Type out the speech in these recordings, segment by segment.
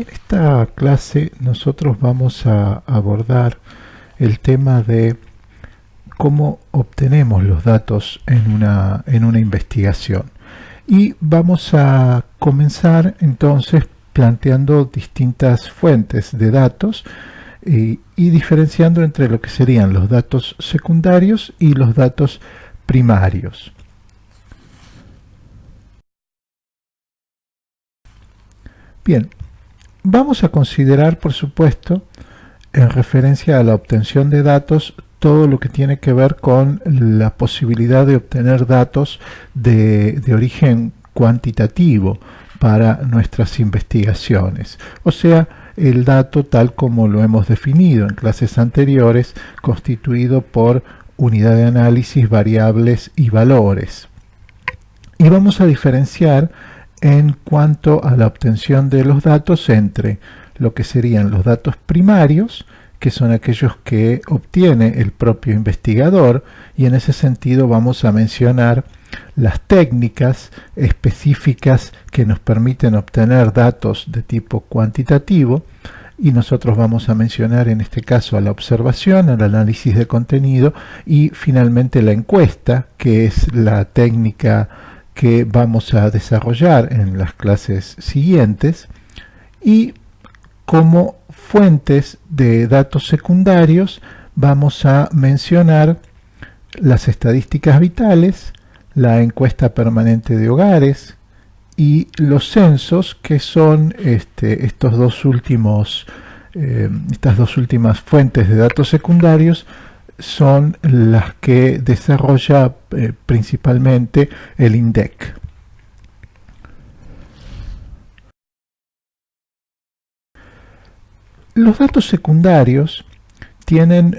En esta clase nosotros vamos a abordar el tema de cómo obtenemos los datos en una investigación. Y vamos a comenzar entonces planteando distintas fuentes de datos y diferenciando entre lo que serían los datos secundarios y los datos primarios. Bien, vamos a considerar, por supuesto, en referencia a la obtención de datos, todo lo que tiene que ver con la posibilidad de obtener datos de origen cuantitativo para nuestras investigaciones. O sea, el dato tal como lo hemos definido en clases anteriores, constituido por unidad de análisis, variables y valores. Y vamos a diferenciar en cuanto a la obtención de los datos entre lo que serían los datos primarios, que son aquellos que obtiene el propio investigador, y en ese sentido vamos a mencionar las técnicas específicas que nos permiten obtener datos de tipo cuantitativo, y nosotros vamos a mencionar en este caso a la observación, al análisis de contenido y finalmente la encuesta, que es la técnica que vamos a desarrollar en las clases siguientes. Y como fuentes de datos secundarios vamos a mencionar las estadísticas vitales, la encuesta permanente de hogares y los censos, que son estas dos últimas fuentes de datos secundarios, son las que desarrolla principalmente el INDEC. Los datos secundarios tienen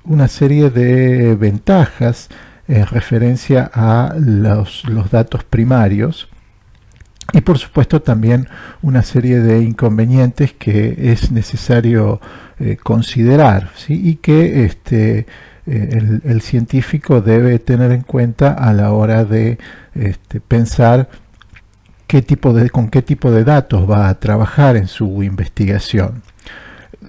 una serie de ventajas en referencia a los datos primarios, y por supuesto también una serie de inconvenientes que es necesario considerar, ¿sí? Y que el científico debe tener en cuenta a la hora de pensar con qué tipo de datos va a trabajar en su investigación.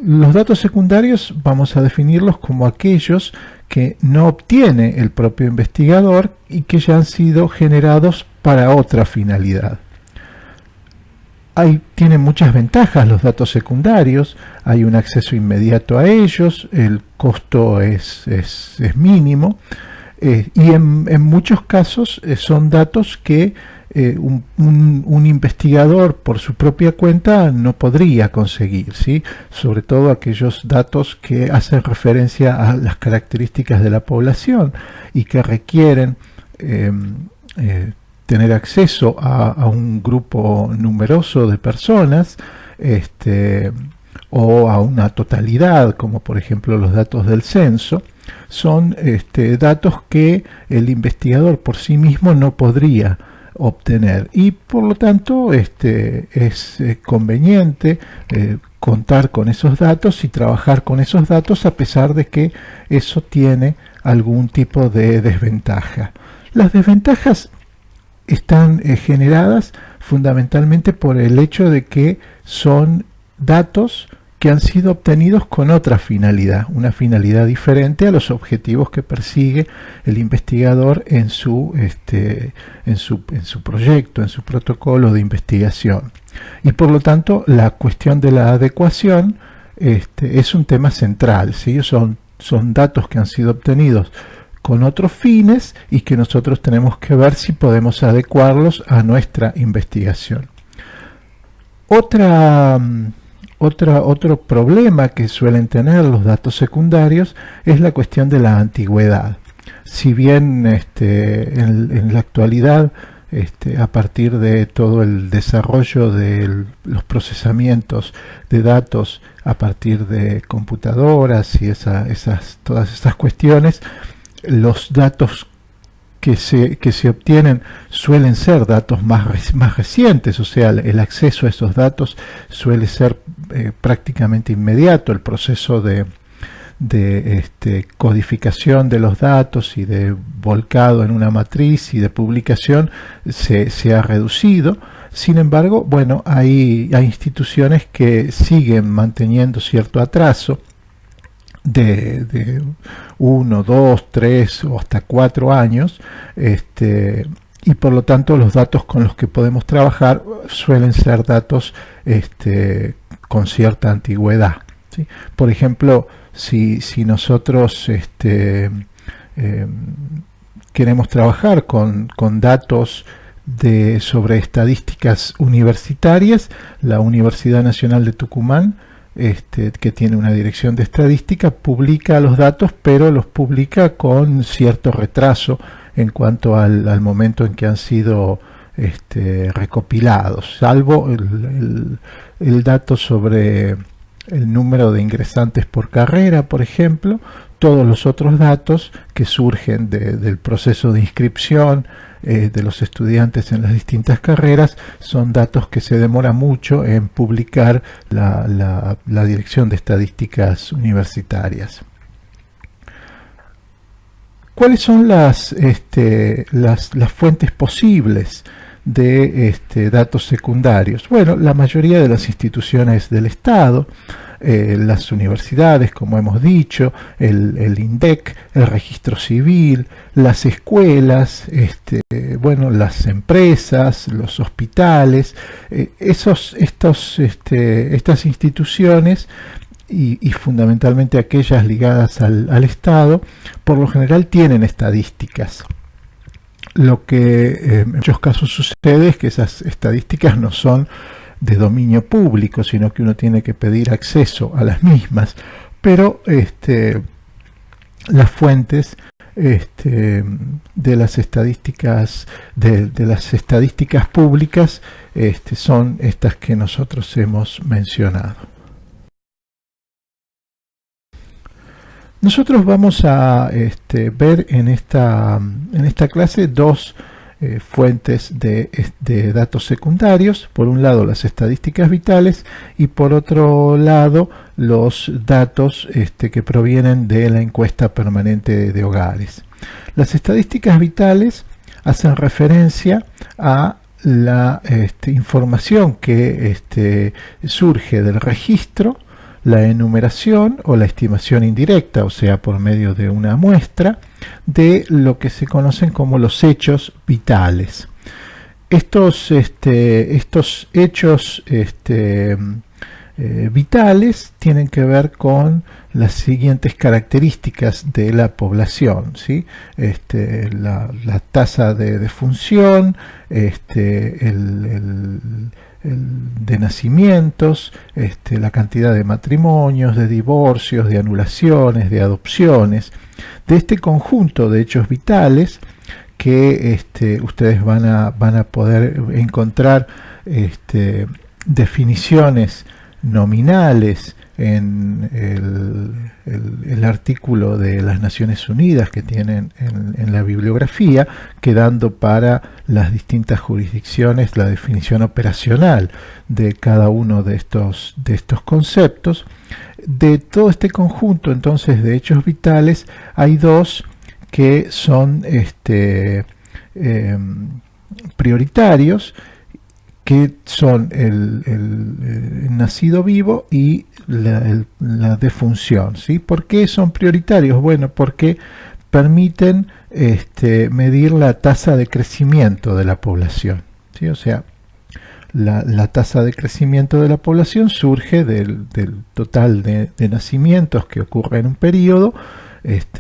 Los datos secundarios vamos a definirlos como aquellos que no obtiene el propio investigador y que ya han sido generados para otra finalidad. Tienen muchas ventajas los datos secundarios, hay un acceso inmediato a ellos, el costo es mínimo, y en muchos casos son datos que un investigador por su propia cuenta no podría conseguir, ¿sí? Sobre todo aquellos datos que hacen referencia a las características de la población y que requieren tener acceso a un grupo numeroso de personas, o a una totalidad, como por ejemplo los datos del censo. Son datos que el investigador por sí mismo no podría obtener, y por lo tanto es conveniente contar con esos datos y trabajar con esos datos, a pesar de que eso tiene algún tipo de desventaja. Las desventajas están generadas fundamentalmente por el hecho de que son datos que han sido obtenidos con otra finalidad, una finalidad diferente a los objetivos que persigue el investigador en su proyecto, en su protocolo de investigación. Y por lo tanto la cuestión de la adecuación es un tema central, ¿sí? Son datos que han sido obtenidos con otros fines y que nosotros tenemos que ver si podemos adecuarlos a nuestra investigación. Otro problema que suelen tener los datos secundarios es la cuestión de la antigüedad. Si bien en la actualidad, a partir de todo el desarrollo de los procesamientos de datos a partir de computadoras y todas esas cuestiones, los datos que se obtienen suelen ser datos más recientes, o sea, el acceso a esos datos suele ser prácticamente inmediato. El proceso de codificación de los datos y de volcado en una matriz y de publicación se ha reducido. Sin embargo, bueno, hay instituciones que siguen manteniendo cierto atraso de 1, 2, 3 o hasta 4 años, y por lo tanto los datos con los que podemos trabajar suelen ser datos con cierta antigüedad, ¿sí? Por ejemplo, si nosotros queremos trabajar con datos sobre estadísticas universitarias, la Universidad Nacional de Tucumán, que tiene una dirección de estadística, publica los datos, pero los publica con cierto retraso en cuanto al momento en que han sido recopilados, salvo el dato sobre el número de ingresantes por carrera, por ejemplo. Todos los otros datos que surgen del proceso de inscripción de los estudiantes en las distintas carreras son datos que se demora mucho en publicar la Dirección de Estadísticas Universitarias. ¿Cuáles son las fuentes posibles de datos secundarios? Bueno, la mayoría de las instituciones del Estado, las universidades, como hemos dicho, el INDEC, el registro civil, las escuelas, bueno, las empresas, los hospitales, estas instituciones y fundamentalmente aquellas ligadas al Estado, por lo general tienen estadísticas. Lo que en muchos casos sucede es que esas estadísticas no son de dominio público, sino que uno tiene que pedir acceso a las mismas, pero las fuentes de las estadísticas públicas son estas que nosotros hemos mencionado. Nosotros vamos a ver en esta clase dos fuentes de datos secundarios. Por un lado las estadísticas vitales y por otro lado los datos que provienen de la encuesta permanente de hogares. Las estadísticas vitales hacen referencia a la información que surge del registro, la enumeración o la estimación indirecta, o sea, por medio de una muestra, de lo que se conocen como los hechos vitales. Estos hechos vitales tienen que ver con las siguientes características de la población, ¿sí? La tasa de defunción, de nacimientos, la cantidad de matrimonios, de divorcios, de anulaciones, de adopciones. De este conjunto de hechos vitales que ustedes van a poder encontrar definiciones nominales en el artículo de las Naciones Unidas que tienen en la bibliografía, quedando para las distintas jurisdicciones la definición operacional de cada uno de estos conceptos. De todo este conjunto entonces de hechos vitales hay dos que son prioritarios, que son el nacido vivo y la defunción, ¿sí? ¿Por qué son prioritarios? Bueno, porque permiten medir la tasa de crecimiento de la población, ¿sí? O sea, la tasa de crecimiento de la población surge del total de nacimientos que ocurre en un periodo,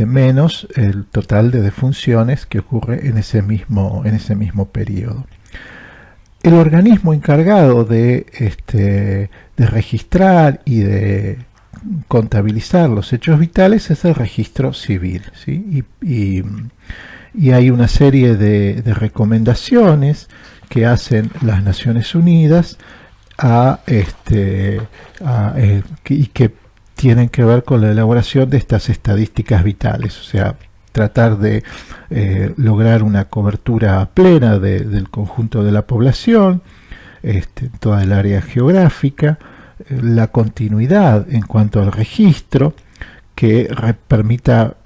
menos el total de defunciones que ocurre en ese mismo periodo. El organismo encargado de registrar y de contabilizar los hechos vitales es el registro civil, ¿sí? Y hay una serie de recomendaciones que hacen las Naciones Unidas y que tienen que ver con la elaboración de estas estadísticas vitales, o sea, tratar de lograr una cobertura plena del conjunto de la población, toda el área geográfica, la continuidad en cuanto al registro, que permita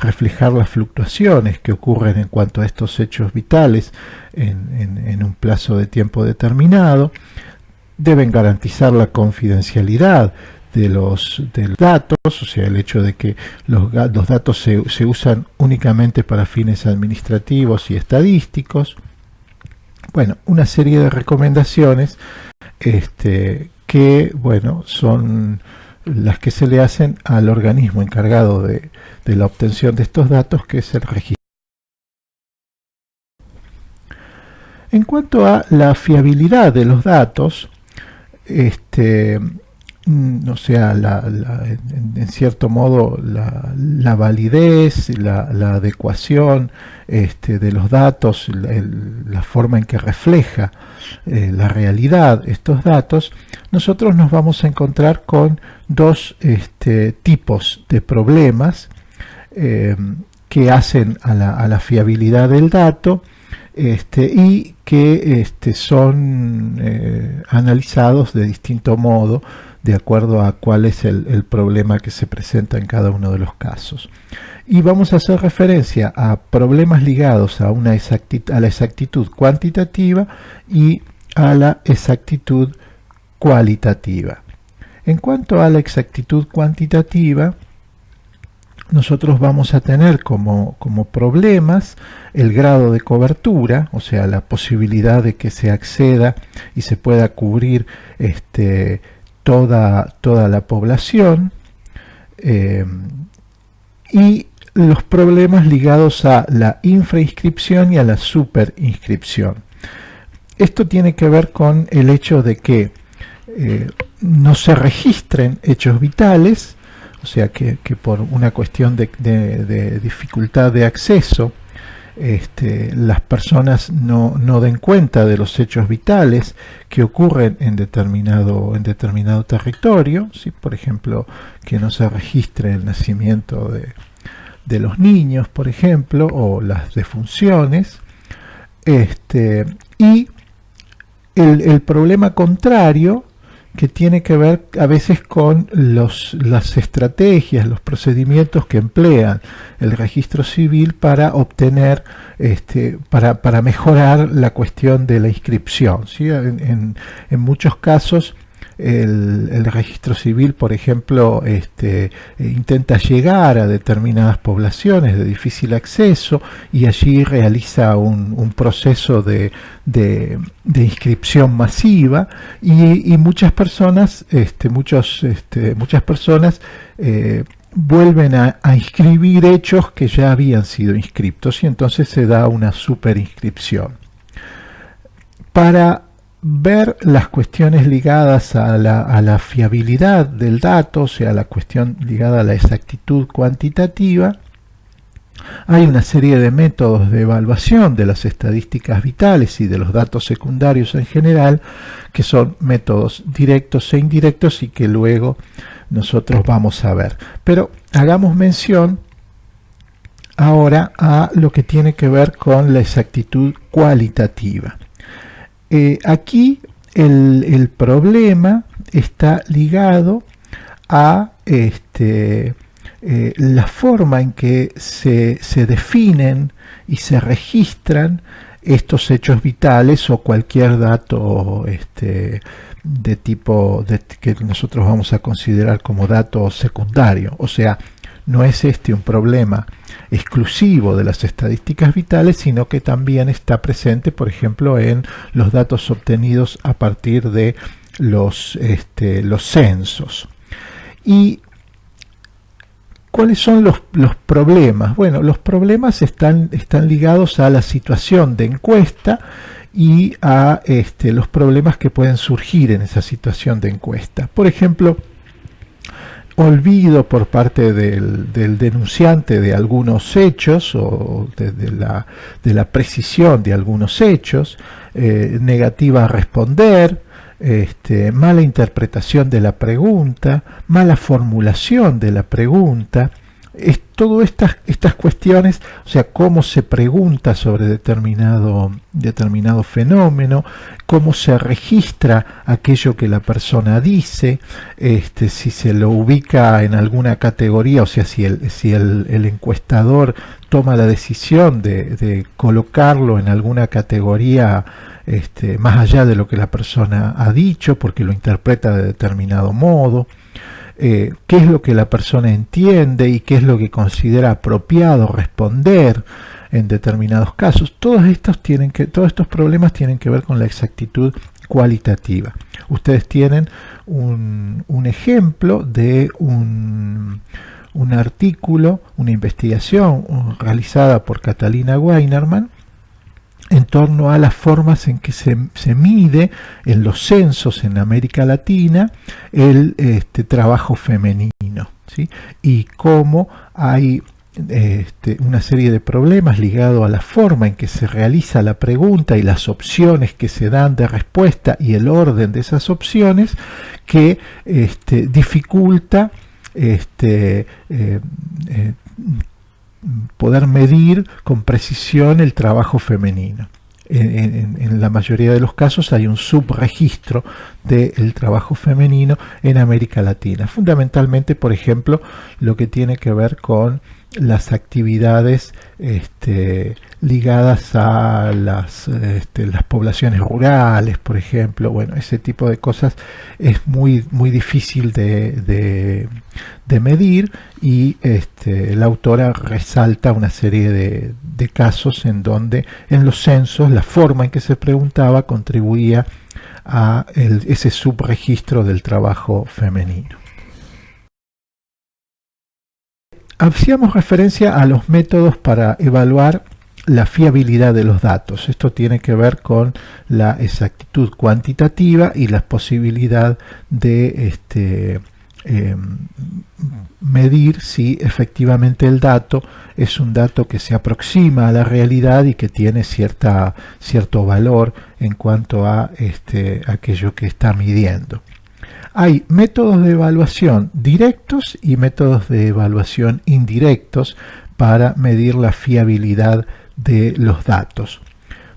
reflejar las fluctuaciones que ocurren en cuanto a estos hechos vitales en un plazo de tiempo determinado. Deben garantizar la confidencialidad de los datos, o sea, el hecho de que los datos se usan únicamente para fines administrativos y estadísticos. Bueno, una serie de recomendaciones que, bueno, son las que se le hacen al organismo encargado de la obtención de estos datos, que es el registro. En cuanto a la fiabilidad de los datos, o sea, en cierto modo la validez, la adecuación de los datos, la forma en que refleja la realidad estos datos, nosotros nos vamos a encontrar con dos tipos de problemas que hacen a la fiabilidad del dato, y que son analizados de distinto modo de acuerdo a cuál es el problema que se presenta en cada uno de los casos. Y vamos a hacer referencia a problemas ligados a la exactitud cuantitativa y a la exactitud cualitativa. En cuanto a la exactitud cuantitativa, nosotros vamos a tener como problemas el grado de cobertura, o sea, la posibilidad de que se acceda y se pueda cubrir toda la población, y los problemas ligados a la infrainscripción y a la superinscripción. Esto tiene que ver con el hecho de que no se registren hechos vitales, o sea que por una cuestión de dificultad de acceso, las personas no den cuenta de los hechos vitales que ocurren en determinado territorio, ¿sí? Por ejemplo, que no se registre el nacimiento de los niños, por ejemplo, o las defunciones, y el problema contrario, que tiene que ver a veces con las estrategias, los procedimientos que emplean el registro civil para obtener, para mejorar la cuestión de la inscripción, ¿sí? En muchos casos el registro civil, por ejemplo, intenta llegar a determinadas poblaciones de difícil acceso y allí realiza un proceso de inscripción masiva, y muchas personas, muchas personas vuelven a inscribir hechos que ya habían sido inscriptos, y entonces se da una superinscripción. Para ver las cuestiones ligadas a la fiabilidad del dato, o sea, la cuestión ligada a la exactitud cuantitativa, hay una serie de métodos de evaluación de las estadísticas vitales y de los datos secundarios en general, que son métodos directos e indirectos y que luego nosotros vamos a ver. Pero hagamos mención ahora a lo que tiene que ver con la exactitud cualitativa. Aquí el problema está ligado a la forma en que se definen y se registran estos hechos vitales o cualquier dato de tipo que nosotros vamos a considerar como dato secundario. O sea, no es un problema exclusivo de las estadísticas vitales, sino que también está presente, por ejemplo, en los datos obtenidos a partir de los censos. ¿Y cuáles son los problemas? Bueno, los problemas están ligados a la situación de encuesta y a los problemas que pueden surgir en esa situación de encuesta. Por ejemplo, olvido por parte del denunciante de algunos hechos o de la precisión de algunos hechos, negativa a responder, mala interpretación de la pregunta, mala formulación de la pregunta, todas estas cuestiones, o sea, cómo se pregunta sobre determinado fenómeno, cómo se registra aquello que la persona dice, si se lo ubica en alguna categoría, o sea, si el encuestador toma la decisión de colocarlo en alguna categoría más allá de lo que la persona ha dicho, porque lo interpreta de determinado modo. Qué es lo que la persona entiende y qué es lo que considera apropiado responder en determinados casos. Todos estos problemas tienen que ver con la exactitud cualitativa. Ustedes tienen un ejemplo de un artículo, una investigación realizada por Catalina Weinerman en torno a las formas en que se mide en los censos en América Latina el trabajo femenino, ¿sí? Y cómo hay una serie de problemas ligados a la forma en que se realiza la pregunta y las opciones que se dan de respuesta y el orden de esas opciones que dificulta poder medir con precisión el trabajo femenino. En la mayoría de los casos hay un subregistro del trabajo femenino en América Latina. Fundamentalmente, por ejemplo, lo que tiene que ver con las actividades ligadas a las poblaciones rurales, por ejemplo. Bueno, ese tipo de cosas es muy difícil de medir, y la autora resalta una serie de casos en donde en los censos la forma en que se preguntaba contribuía a ese subregistro del trabajo femenino. Hacíamos referencia a los métodos para evaluar la fiabilidad de los datos. Esto tiene que ver con la exactitud cuantitativa y la posibilidad de medir si efectivamente el dato es un dato que se aproxima a la realidad y que tiene cierto valor en cuanto a aquello que está midiendo. Hay métodos de evaluación directos y métodos de evaluación indirectos para medir la fiabilidad de los datos.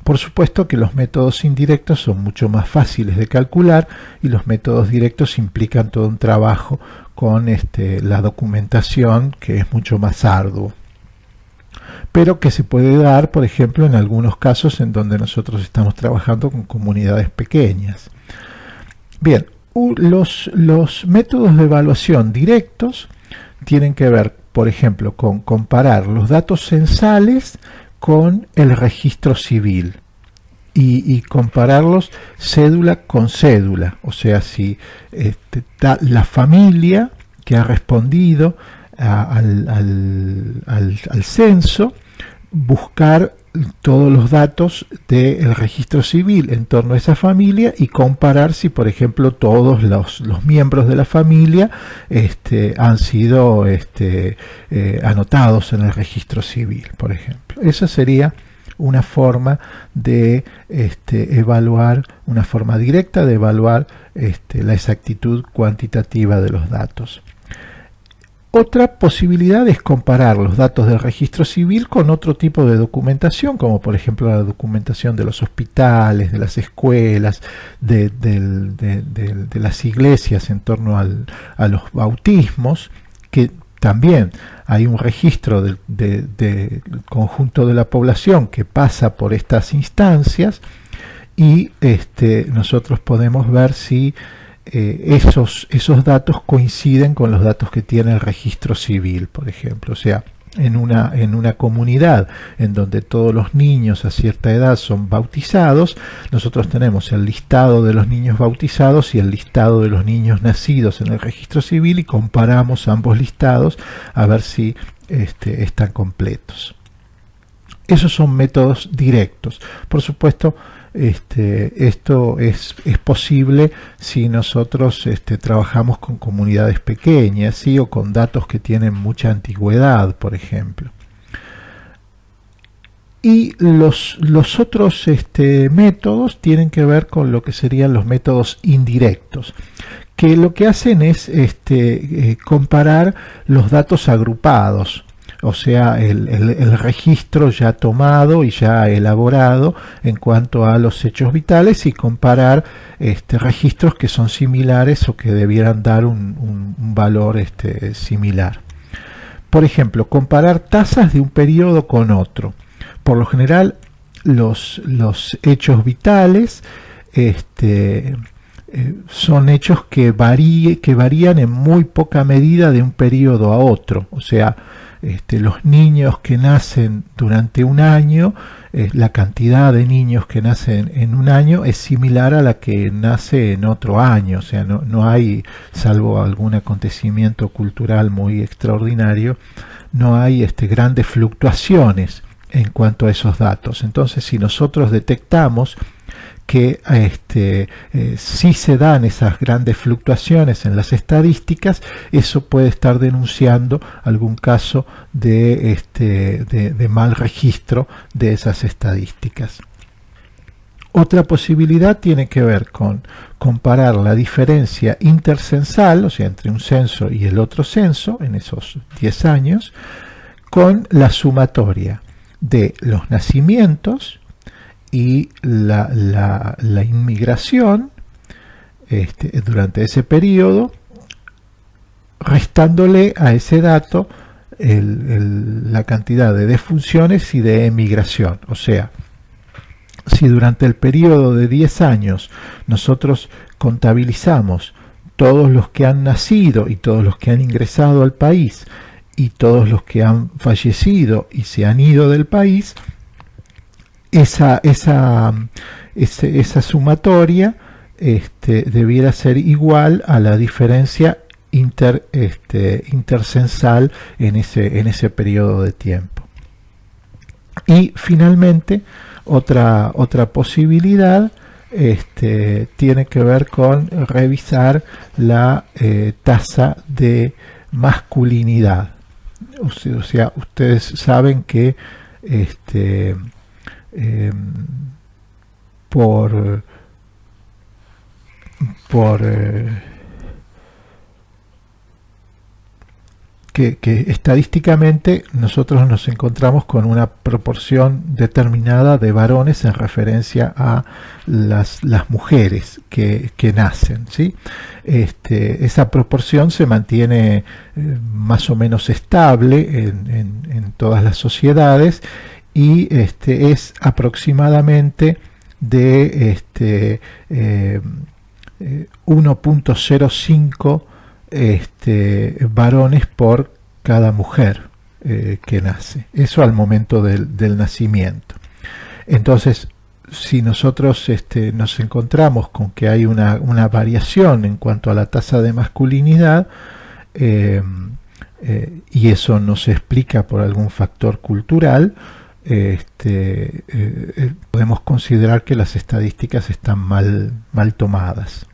Por supuesto que los métodos indirectos son mucho más fáciles de calcular, y los métodos directos implican todo un trabajo con la documentación, que es mucho más arduo, pero que se puede dar, por ejemplo, en algunos casos en donde nosotros estamos trabajando con comunidades pequeñas. Bien, los métodos de evaluación directos tienen que ver, por ejemplo, con comparar los datos censales con el registro civil y compararlos cédula con cédula, o sea, si la familia que ha respondido al censo, buscar todos los datos del registro civil en torno a esa familia y comparar si, por ejemplo, todos los miembros de la familia han sido anotados en el registro civil, por ejemplo. Esa sería una forma de evaluar, una forma directa de evaluar la exactitud cuantitativa de los datos. Otra posibilidad es comparar los datos del registro civil con otro tipo de documentación, como por ejemplo la documentación de los hospitales, de las escuelas, de las iglesias en torno a los bautismos, que también hay un registro del conjunto de la población que pasa por estas instancias, y nosotros podemos ver si esos datos coinciden con los datos que tiene el registro civil, por ejemplo. O sea, en una comunidad en donde todos los niños a cierta edad son bautizados, nosotros tenemos el listado de los niños bautizados y el listado de los niños nacidos en el registro civil, y comparamos ambos listados a ver si están completos. Esos son métodos directos. Por supuesto, esto es posible si nosotros trabajamos con comunidades pequeñas, ¿sí? O con datos que tienen mucha antigüedad, por ejemplo. Y los otros métodos tienen que ver con lo que serían los métodos indirectos, que lo que hacen es comparar los datos agrupados, o sea, el registro ya tomado y ya elaborado en cuanto a los hechos vitales, y comparar registros que son similares o que debieran dar un valor similar. Por ejemplo, comparar tasas de un periodo con otro. Por lo general, los hechos vitales son hechos que varían en muy poca medida de un periodo a otro. O sea, los niños que nacen durante un año, la cantidad de niños que nacen en un año es similar a la que nace en otro año. O sea, no hay, salvo algún acontecimiento cultural muy extraordinario, no hay grandes fluctuaciones en cuanto a esos datos. Entonces, si nosotros detectamos que sí se dan esas grandes fluctuaciones en las estadísticas, eso puede estar denunciando algún caso de mal registro de esas estadísticas. Otra posibilidad tiene que ver con comparar la diferencia intercensal, o sea, entre un censo y el otro censo, en esos 10 años, con la sumatoria de los nacimientos y la inmigración durante ese periodo, restándole a ese dato la cantidad de defunciones y de emigración. O sea, si durante el periodo de 10 años nosotros contabilizamos todos los que han nacido y todos los que han ingresado al país y todos los que han fallecido y se han ido del país, esa sumatoria debiera ser igual a la diferencia intercensal en ese periodo de tiempo. Y finalmente, otra posibilidad tiene que ver con revisar la tasa de masculinidad. O sea, ustedes saben que que estadísticamente nosotros nos encontramos con una proporción determinada de varones en referencia a las mujeres que nacen, ¿sí? Esa proporción se mantiene más o menos estable en todas las sociedades, y es aproximadamente de 1.05 varones por cada mujer que nace. Eso al momento del nacimiento. Entonces, si nosotros nos encontramos con que hay una variación en cuanto a la tasa de masculinidad, y eso no se explica por algún factor cultural, podemos considerar que las estadísticas están mal tomadas.